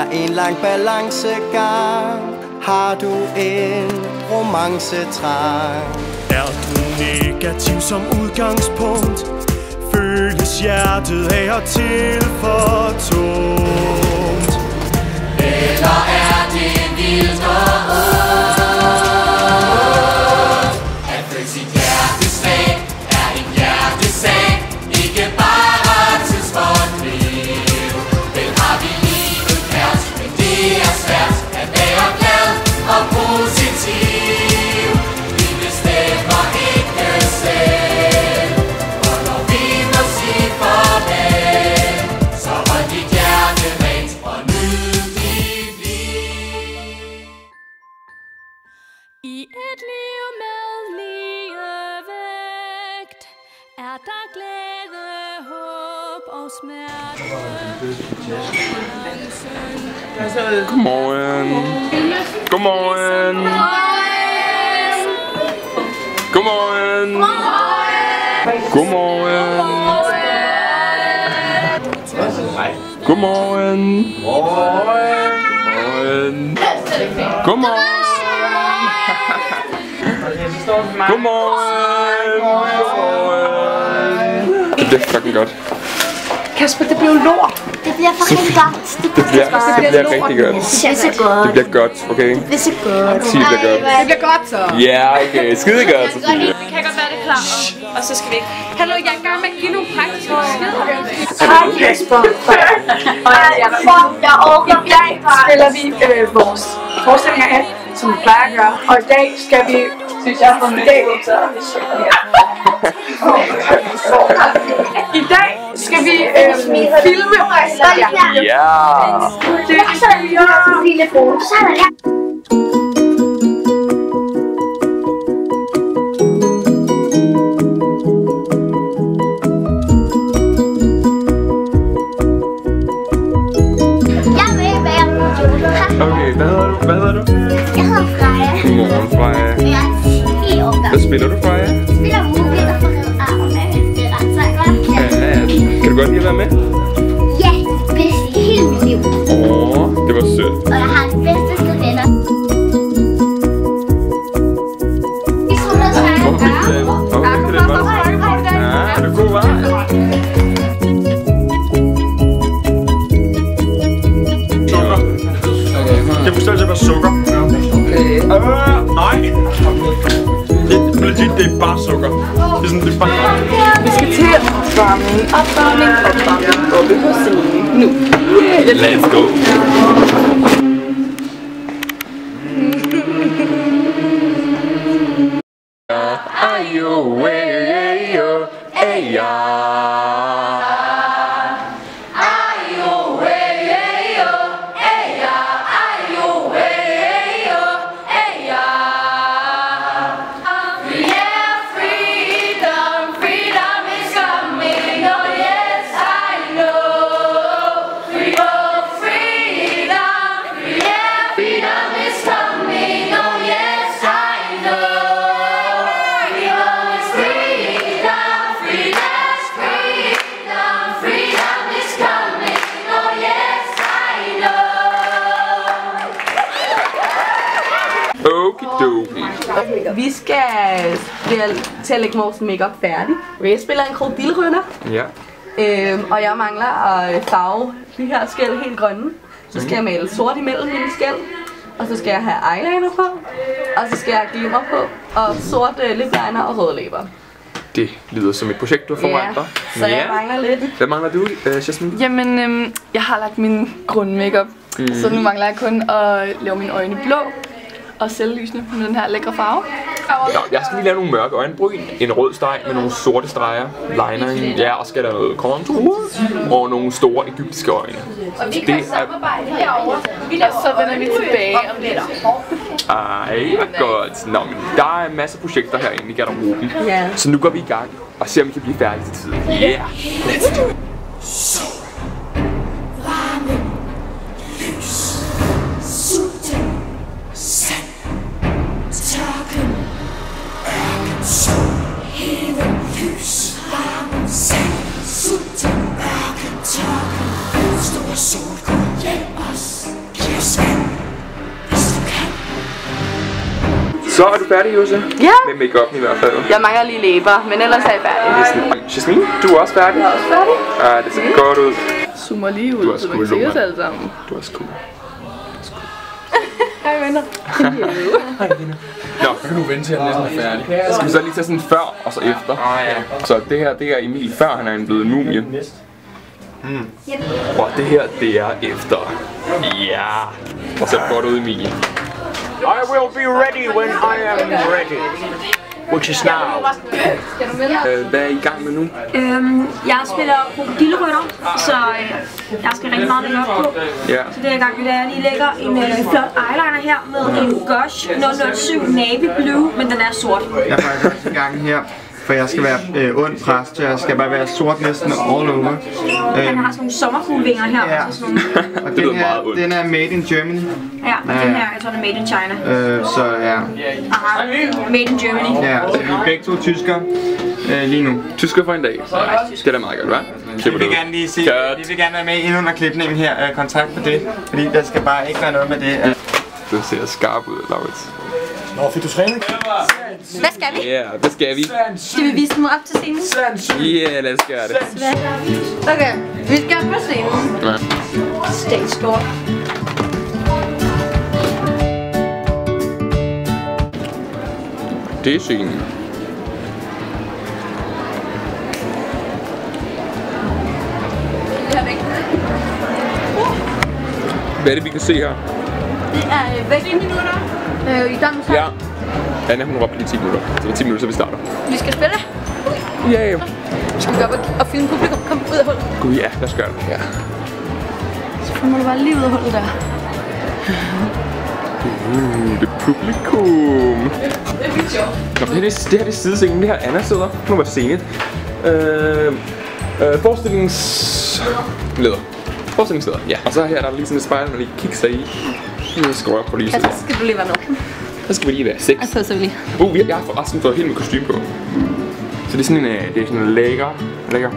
er en lang balancegang. Har du en romancetrang? Er du negativ som udgangspunkt? Føles hjertet af og til for tungt? Eller er det vildt og ondt? At føle sit hjerteslag er en hjertesag, ikke bare tidsfordriv. Vel har vi livet kært, men det er svært at være glad og positiv. Vi bestemmer ikke selv, hvornår vi må sige farvel. Så hold dit hjerte rent og nyd dit liv. I et liv med ligevægt er der glæde, håb og smerte. Godmorgen. Godmorgen. Godmorgen. Godmorgen. Godmorgen. Godmorgen. Godmorgen. Godmorgen. Det bliver fucking godt. Kasper, det blev lort. Det bliver fucking godt. Det bliver rigtig godt. Det bliver godt. Det bliver godt, okay? Det bliver så godt. Sig, det bliver godt. Det bliver godt, så. Ja, okay. Skide godt, Sofie. Det kan godt være, det er klar. Og så skal vi ikke. Hallo, jeg er i gang med at give nogle praktiske beskeder. Hej Kasper. Jeg orker. I dag spiller vi vores forestillinger af, som vi plejer at gøre. Og i dag skal vi, synes jeg, i dag skal vi filme. Ja. Det er sådan, vi gør lille bror. Sådan, ja. Okay, hvad hedder du? Jeg hedder Freja. Godmorgen, Freja. Jeg er 10 år gammel. Hvad spiller du, Freja? Jeg spiller Mookie og forræder armene. Det er ret sejt, hva'? Ja. Kan du godt lide at være med? Ja, det bedste i hele mit liv. Det var sødt. Og jeg har de bedste venner. Vi skulle da snakke. Er du god, hva'? Det er forståelse af sukker. Nej. Det er bare sukker. Det er sådan, det er bare... Vi skal til opvarmning. Oppe på scenen. Nu. Let's go. Vi skal til at lægge vores makeup færdig. Jeg spiller en krokodilrønner. Ja. Og jeg mangler at farve de her skæl helt grønne. Så skal jeg male sort imellem mine skæl. Og så skal jeg have eyeliner på. Og så skal jeg have glimmer på. Og sort lipliner og røde læber. Det lyder som et projekt, du har foran dig. Så jeg mangler lidt. Hvad mangler du, Jasmine? Jamen, jeg har lagt min grund-makeup. Så nu mangler jeg kun at lave mine øjne blå. Og selvlysende med den her lækre farve. Nå, jeg skal lige lave nogle mørke øjenbryn, en rød streg med nogle sorte streger, liner, ja, og skal der noget contour og nogle store egyptiske øjne. Og vi kan samarbejde herovre, og så vender vi tilbage om lidt. Ej, hvor godt. Nå, men der er masser af projekter herinde i garderoben, så nu går vi i gang og ser, om vi kan blive færdige til tiden. Yeah, let's do it. Sol, kom hjem os. Så er du færdig, Jose? Ja. Med make-up'en i hvert fald. Jeg mangler lige læber, men ellers er jeg færdig. Jasmine, du er også færdig? Jeg er også færdig. Ja, det ser godt ud. Zoomer lige ud, så man kan se os alle sammen. Du er også cool. Hej venner. Hej venner. Nå, så kan du vente til, at jeg næsten er færdig. Skal vi så lige tage sådan før og så efter? Ja. Så det her, det er Emil før han er blevet mumie. Og det her, det er efter. Ja. Og så godt ud, Emil. I will be ready when I am ready. Which is now. Hvad er I gang med nu? Jeg spiller krokodillerytter, så jeg skal rigtig meget lægge op på. Ja. Så det er i gang med, at jeg lige lægger en flot eyeliner her med en Gush 007 Navy Blue, men den er sort. Jeg er faktisk også i gang her, for jeg skal være ond præst, jeg skal bare være sort næsten all over. Han har sådan nogle sommerfuglevinger her. Ja. Og sådan nogle. Og den her, den er made in Germany. Ja, og den her, jeg tror den er made in China. Så ja. Aha, made in Germany. Ja, så vi er begge to tyskere lige nu. Tysker for en dag. Det er da meget godt, hva'? Vi vil gerne lige se, vi vil gerne være med endnu under klipningen her, kontakt på det, fordi der skal bare ikke være noget med det. Du ser skarp ud, Laurits. Nå, fik du træning? Hvad skal vi? Ja, hvad skal vi? Skal vi vise dem op til scenen? Ja, lad os gøre det. Okay, vi skal på scenen. Ja. Stage door. Det er scenen. Hvad er det, vi kan se her? Det er væk 10 minutter. I gang med Ja. Anna, hun råbte lige 10 minutter. Så det er 10 minutter, så vi starter. Vi skal spille. Ja, jo. Skal vi gå op og filme publikum? Kom ud af hullet. Gud, ja, lad os gøre det. Ja. Så må du bare lige ud af hullet der. Det er publikum. Det er vildt sjovt. Nå, det her er sidescenen. Det her Anna sidder. Nu var scenet. Forestillingsleder. Forestillingsleder, ja. Og så her er der lige sådan et spejl, man lige kan kigge sig i. Jeg skal røre på lige Så skal du lige være nu. Så skal vi lige være 6. Altså, så vi lige. Jeg har forresten fået helt med kostume på. Så det er sådan en lækker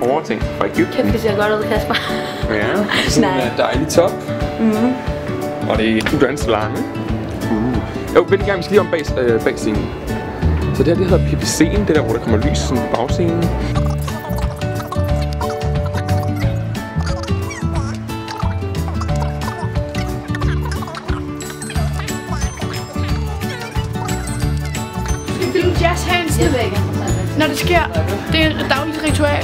hårde ting fra Egypten. Kæft, det ser godt ud, Kasper. Ja, sådan en dejlig top. Og det er uddannelseslarme. Jo, vent en gang, vi skal lige om bag scenen. Så det her, det hedder PPC'en, det der, hvor der kommer lys sådan på bagscenen. Jazz hands, når det sker. Det er et dagligt ritual.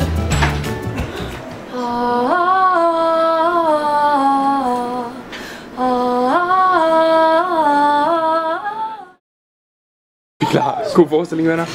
Vi er klar. God forestilling, venner.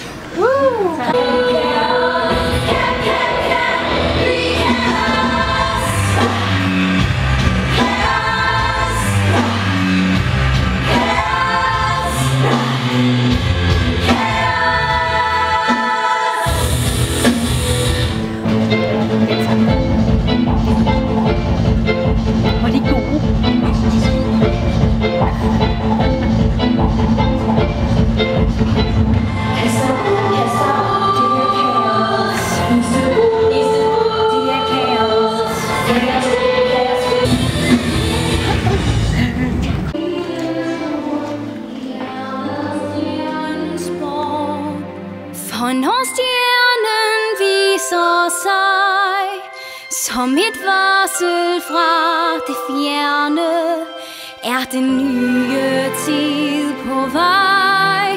For når stjernen viser sig som et varsel fra det fjerne, er den nye tid på vej.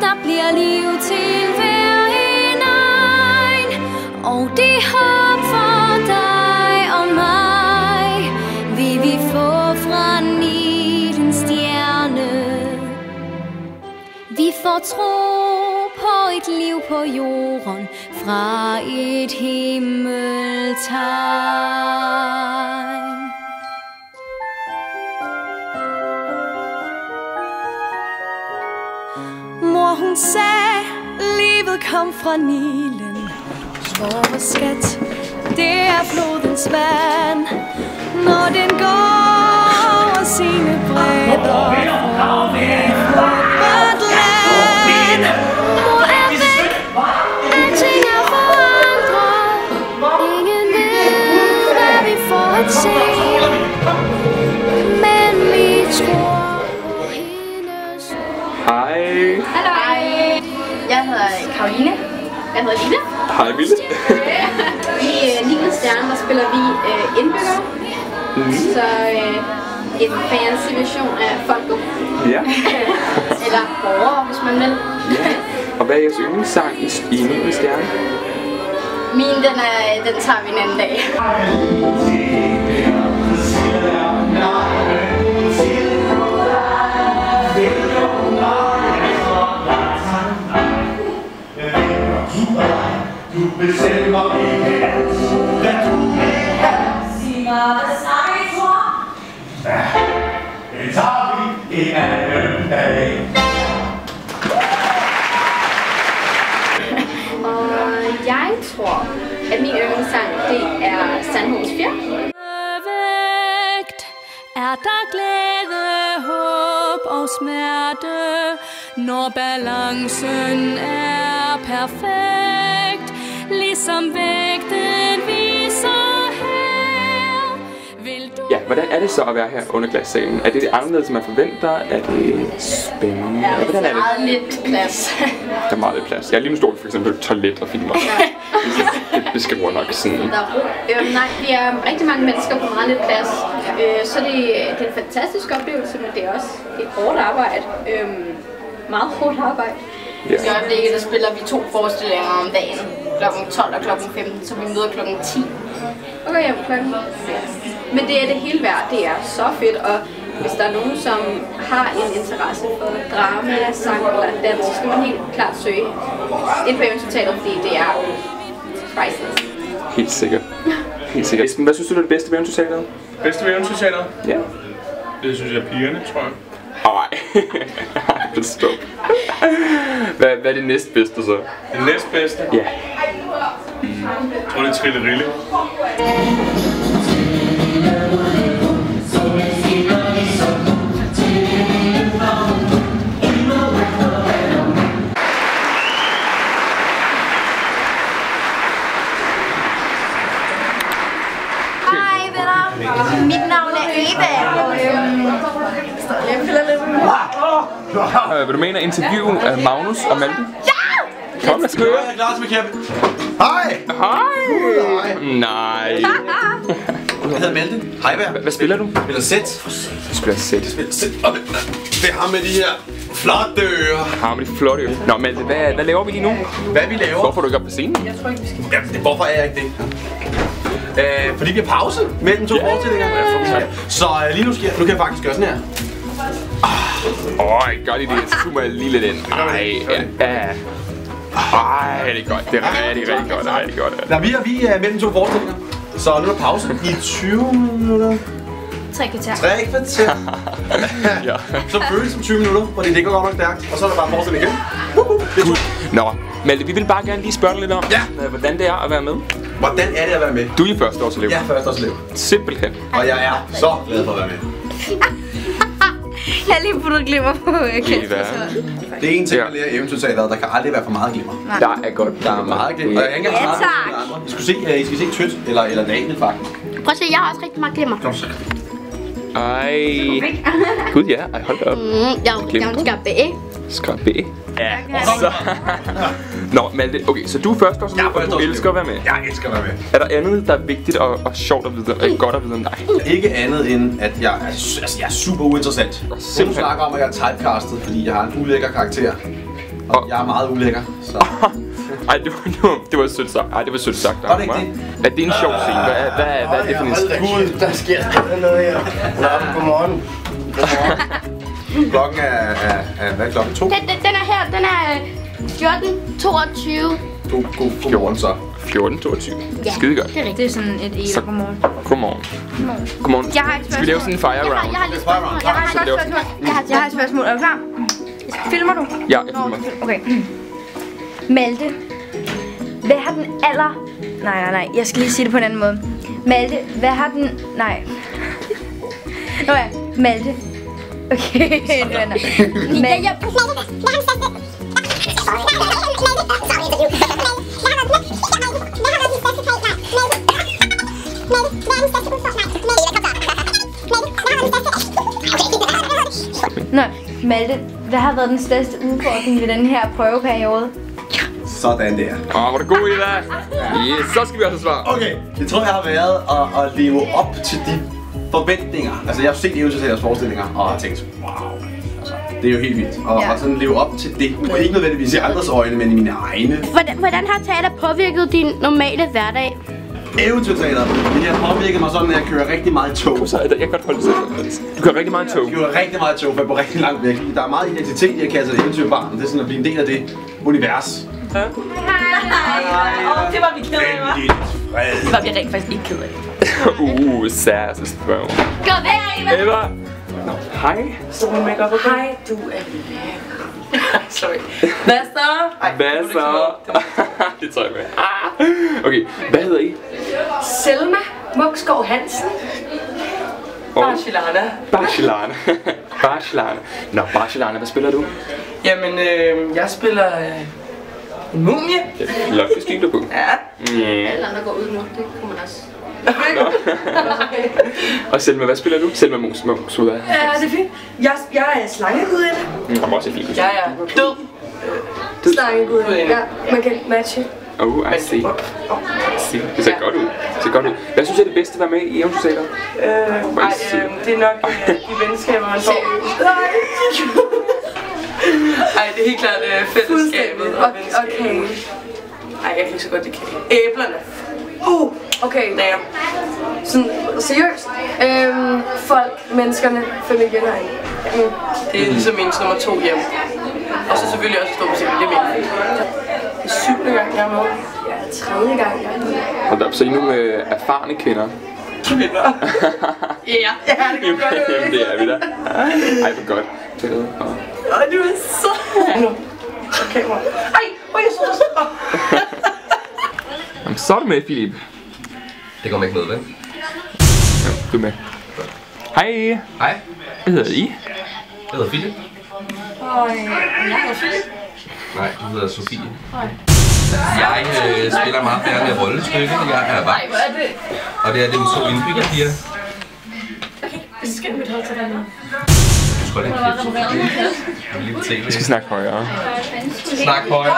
Der bliver liv til hver en egen, og det håb for dig og mig vil vi få fra nitens stjerne. Vi får tro på et liv på jorden fra et himmeltegn. Mor hun sagde, livet kom fra Nilen. Vores skat, det er flodens vand. Når den går over sine bredder, får vi frugtbart land. Mor er væk, alting er forandret. Ingen ved, hvad vi får at se. Men vi tror på hendes. Hej. Hallo. Jeg hedder Lina. Hej, Ville. I 9. stjerne, der spiller vi indbyggere. Så en fancy version af folket. Ja. Eller borgere, hvis man vil. Ja. Og hvad er jeres yndlingssang i 9. stjerne? Min, den tager vi en anden dag. Du bestemmer ikke alt, hvad du vil have. Sig mig, hvad jeg tror. Ja, det tager vi en anden dag. Og jeg tror, at min yndlingssang, det er Sandhovs Fjer. Er der glæde, håb og smerte, når balancen er perfekt, ligesom vægten viser her. Vil du... Ja, hvordan er det så at være her under glassalen? Er det anderledes, man forventer? Er det spændende? Ja, hvordan er det? Der er meget lidt plads. Der er meget lidt plads. Ja, lige nu står vi for eksempel toilet og filmer. Det beskriver nok sådan. Der er ro. Nej, vi er rigtig mange mennesker på meget lidt plads. Så det er en fantastisk oplevelse, men det er også et hårdt arbejde. Meget hårdt arbejde. Ja. I øjeblikket der spiller vi 2 forestillinger om dagen. Klokken 12 og klokken 15, så vi møder klokken 10. Og går hjem klokken 6. Men det er det hele værd. Det er så fedt, og hvis der er nogen, som har en interesse for drama, sang eller dans, så skal man helt klart søge ind på Eventyr-teatret, fordi det er priceless. Helt sikkert. Helt sikkert. Esben, hvad synes du er det bedste ved Eventyr-teatret? Bedste ved Eventyr-teatret? Ja. Det synes jeg er pigerne, tror jeg. Ej, forstå. Hvad er det næstbedste så? Det næstbedste? Ja. Jeg tror, det er Trillerille. Hej venner, mit navn er Eva, og jeg fylder lidt. Vil du mene at interviewe Magnus og Malte? Ja! Kom, lad os køre. Jeg er klar til at kæmpe. Hej! Hej! Nej. Jeg hedder Malte. Hej, hvad spiller du? Jeg spiller sæt. Du spiller sæt. Det er ham med de her flotte ører. Ham med de flotte ører. Nå, Malte, hvad laver vi lige nu? Hvad vi laver? Hvorfor er du ikke op på scenen? Jeg tror ikke, vi skal. Jamen, hvorfor er jeg ikke det? Fordi vi har pause mellem 2 forestillinger. Så lige nu kan jeg faktisk gøre sådan her. Gør lige det. Zoomer lige lidt ind. Ej, ja. Ej, det er godt. Det er rigtig godt. Rigtig godt. Nej, vi er mellem 2 forestillinger. Så nu er der pause i 20 minutter. 3 kvarter. 3 kvarter. Ja. Så føles det som 20 minutter, fordi det går godt nok stærkt. Og så er der bare forestilling igen. Nå, Malte, vi vil bare gerne lige spørge lidt om, hvordan det er at være med. Hvordan er det at være med? Du er førsteårselev. Jeg er førsteårselev. Simpelthen. Og jeg er så glad for at være med. Jeg har lige puttet glimmer på Det er en ting, man lærer i Eventyr-teatret. Der kan aldrig være for meget glimmer. Der er godt. Der er meget glimmer. Og jeg er ikke engang så meget. I skal se Tødt eller Daniel faktisk. Prøv at se, jeg har også rigtig meget glimmer. Kom så. Ej. Gud ja, ej, hold da op. Jeg skal bage. Skrabbe. Ja. Så. Nå, Malte, okay, så du er førsteårselev, og du elsker at være med. Jeg elsker at være med. Er der andet, der er vigtigt og sjovt at vide, godt at vide om dig? Ikke andet end, at jeg er super uinteressant. Du snakker om, at jeg er typecastet, fordi jeg har en ulækker karakter. Og jeg er meget ulækker, så... Ej, det var sødt sagt. Ej, det var sødt sagt. Var det ikke det? Er det en sjov scene? Hvad er det for en scene? Gud, der sker noget her. Godmorgen. Klokken er hvad er klokken? 2? Den er her, den er 14:22. Godmorgen så. 14:22. Ja, skide godt. det er rigtigt. Det er sådan et Eva. Godmorgen. Godmorgen. Jeg har et spørgsmål. Skal vi lave sådan en fire round? Jeg har lige et spørgsmål. Jeg har et spørgsmål. Er du klar? Filmer du? Ja, jeg filmer. Okay. Malte, hvad har den aller... Nej, jeg skal lige sige det på en anden måde. Malte, hvad har den... Nej. Nå ja, Malte. Okay, nu er Malte. Nå, Malte, hvad har været den største udfordring ved den her prøveperiode? Sådan der. Hvor er det god idé, der. Yes, så skal vi også svare. Okay, det tror jeg har været at leve op til de forventninger. Altså, jeg har set Eventyrteaterets forestillinger og har tænkt, wow, altså, det er jo helt vildt. Og sådan leve op til det. Ikke nødvendigvis i andres øjne, men i mine egne. Hvordan har teater påvirket din normale hverdag? Eventyrteater, det har påvirket mig sådan, at jeg kører rigtig meget tog. Jeg kan godt holde det. Du kører rigtig meget tog. Jeg kører rigtig meget tog, for jeg bor rigtig langt væk. Der er meget identitet i at kalde sig et eventyrbarn. Det er sådan at blive en del af det univers. Hej. Det var vi ked af, hva'? Det var vi rent faktisk ikke ked af. Særligt spørg. Gå væk, Eva! Hej. Så min makeup. Hej, du er sorry. Hvad så? Hvad så? Det tror jeg med. Okay, hvad hedder I? Selma Muksgaard Hansen. Barcelona. Barcelona. Barcelona. Nå, Barcelona, hvad spiller du? Jamen, jeg spiller en mumie. Det er flot kostyme, du på. Ja. Alle andre går ud nu, det kunne man også. Og Selma, hvad spiller du? Selma Muksgaard. Ja, det er fint. Jeg er slangegudinde. Det var også et fint kostyme. Jeg er død. Slangegudinde. Ja, man kan matche. I see. Det ser godt ud. Hvad synes jeg er det bedste at være med i Eventyrteater? Det er nok de venskaber, man får. Ej, det er helt klart fællesskabet og venskabet. Ej, jeg kan ikke så godt lide kage. Æblerne. Okay. Damn. Sådan, seriøst. Folk, menneskerne, familien herinde. Det er ligesom ens nummer 2 hjem. Og så selvfølgelig også stå på scenen, det er mega fedt. Det er 7. gang, jeg er med. Ja, 3. gang, jeg er med. Hold op, så I er nogle erfarne kvinder. Kvinder? Ja, det kan godt. Jamen, det er vi da. Ej, hvor godt. Du er så... Okay, mor. Ej, hvor er jeg så... Jamen, så er du med, Philip. Det kommer ikke med, vel? Ja, du er med. Hej. Hej. Hvad hedder I? Jeg hedder Philip. Jeg hedder Philip. Nej, du hedder Sofie. Jeg spiller en meget bærende rollestykke. Jeg er vagt. Og det er dem 2 indbyggerpiger. Okay, så skal vi holde til dig nu. Du skal holde en kæft. Vi skal snakke højere. Snak højere.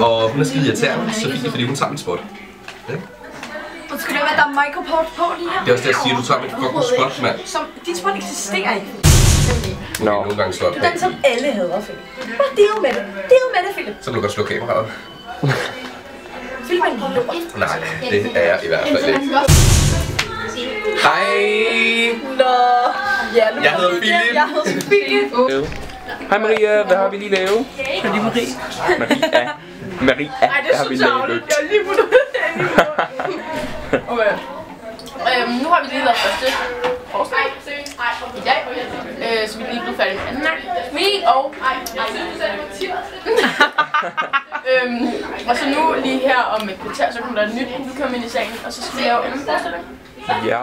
Og hun er skide irriterende, Sofie, fordi hun tager mit spot. Ja. Skal det være, der er microport på lige her? Det er også det, jeg siger, du tager mit fucking spot, mand. Dit spot eksisterer ikke. Okay, nogle gange slår Det er den, som alle hader, Philip. Bare deal med det. Deal med det, Philip. Så vil du godt slå kameraet. Philip er en lort. Nej, det er jeg i hvert fald ikke. Hej. Nå. Ja, jeg hedder Philip. Jeg hedder Sofie. Hej Maria, hvad har vi lige lavet? Er det Marie? Maria, hvad har vi lavet? Jeg er lige på det. Okay. Nu har vi lige lavet første forestilling i dag, så vi er lige blevet færdige med anden gang. Og så nu lige her om et kvarter, så kommer der et nyt publikum ind i salen, og så skal vi lave en forestilling. Ja.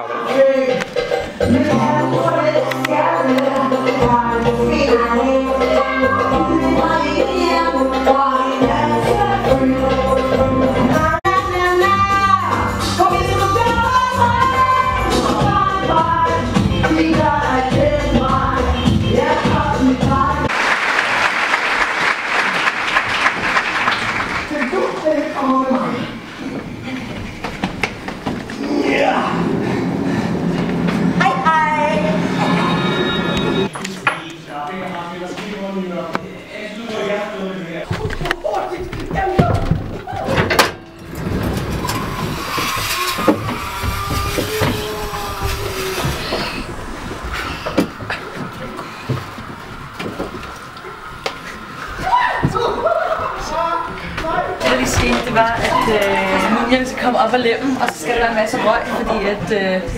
Det var, at mumien skal komme op og lemmen, og så skal der være en masse røg, fordi at,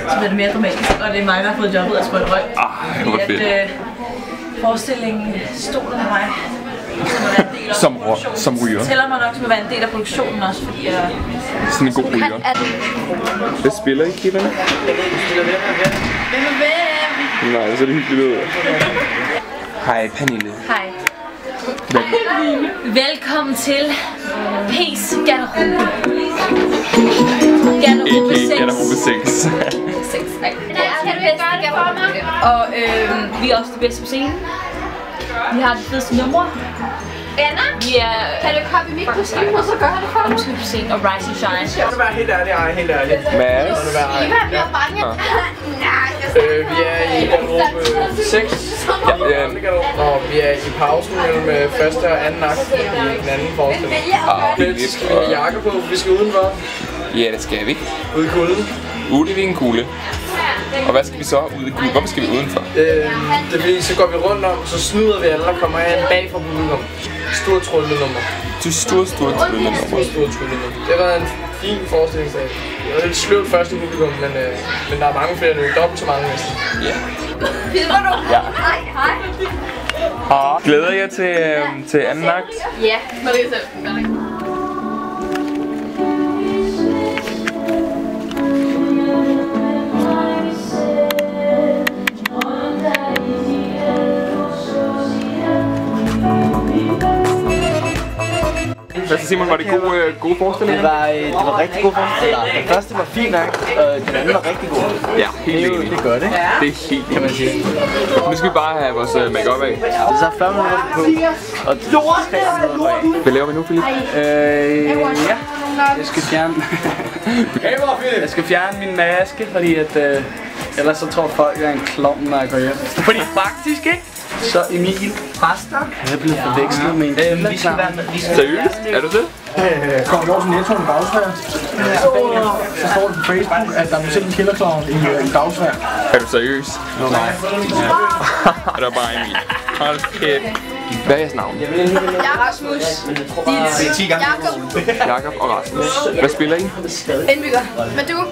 så bliver det mere dramatisk, og det er mig, der har fået jobbet at sprøjte røg. Fordi at forestillingen stoler med mig, som ryger. Tæller mig nok som at være en del af produktionen også, fordi jeg... Sådan en god ryger. Hvad spiller I, Kevin? Hvem er hvem? Nej, så er det hyggeligt ud. Hej, Pernille. Hej. Velkommen til P's Garderobe. Garderobe 6. Garderobe 6. 6, nej. Og vi er også de bedste på scenen. Vi har de fedeste numre. Anna? Kan du komme i mikroskopen, og så gør det for mig? Scene og Rise and Shine. Jeg vil være helt ærlig, helt ærlig. Mads. Eva bliver bange. Vi er i garderobe 6. Og vi er i pausen mellem første og anden akt i den anden forestilling. Skal vi have jakke på? Vi skal udenfor. Ja, det skal vi. Ude i kulden. Ude i en kugle. Og hvad skal vi så ude i kulden? Hvorfor skal vi udenfor? Det er fordi, så går vi rundt om, så snyder vi alle og kommer af bag fra publikum. Stort tryllenummer. Stort tryllenummer. Det har været en fin forestillingsdag. Det var lidt sløvt først i publikum, men der er mange flere nu. Dobbelt så mange næsten. Ja. Filmer du? Ja. Hej. Og glæder jeg til anden akt? Ja, Maria selv. Hvad så Simon, var det gode forestillinger? Det var rigtig gode forestillinger. Den første var fin nok, og den anden var rigtig god. Ja, helt enig. Det er godt, ikke? Det er helt kan man sige. Nu skal vi bare have vores make-up af. Det tager 40 minutter på, og 3 minutter bag. Hvad laver vi nu, Philip? Ja. Jeg skal fjerne min maske, fordi at ellers så tror folk, at jeg er en klovn, når jeg går hjem. Fordi faktisk, ikke? Så Emil Præster er blevet forvekslet med en kælder. Seriøst? Er du det? Kommer du over til Netto en dagsvær? Så står det på Facebook, at der er selv en kælderklovn i en dagsvær. Er du seriøs? Nå nej. Er der bare Emil? Hold kæft. Hvad er jeres navn? Rasmus. Jakob og Rasmus. Hvad spiller I? Indbygger. Men du?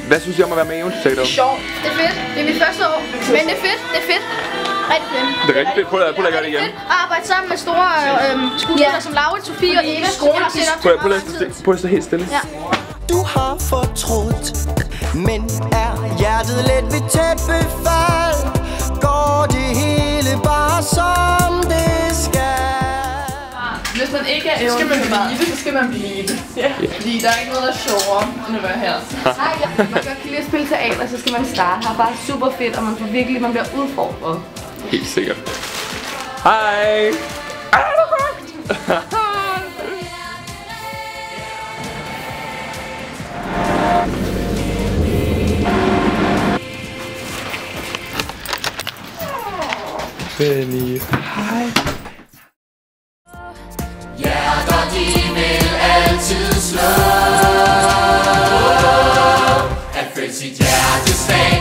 Hvad synes I om at være med i Eventyr-teatret? Sjovt. Det er fedt. Det er mit første år. Men det er fedt. Det er fedt. Rigtig fedt. Det er rigtig fedt. Prøv at gøre det igen. At arbejde sammen med store skuespillere som Laura, Sofie og Eva. Prøv at stå helt stille. Ja. Du har fortrudt, men er hjertet let ved tæt befald? Går det hele bare som det skal? Hvis man ikke er eventyrmand, så skal man blive det. Ja. Fordi der er ikke noget, der er sjovere, end at være her. Nej, man kan godt lide at spille teater, så skal man starte her. Bare super fedt, og man bliver udfordret. Helt sikkert. Hej! Benny. Hej. Hjerter, de vil altid slå. At føle sit hjertes dag.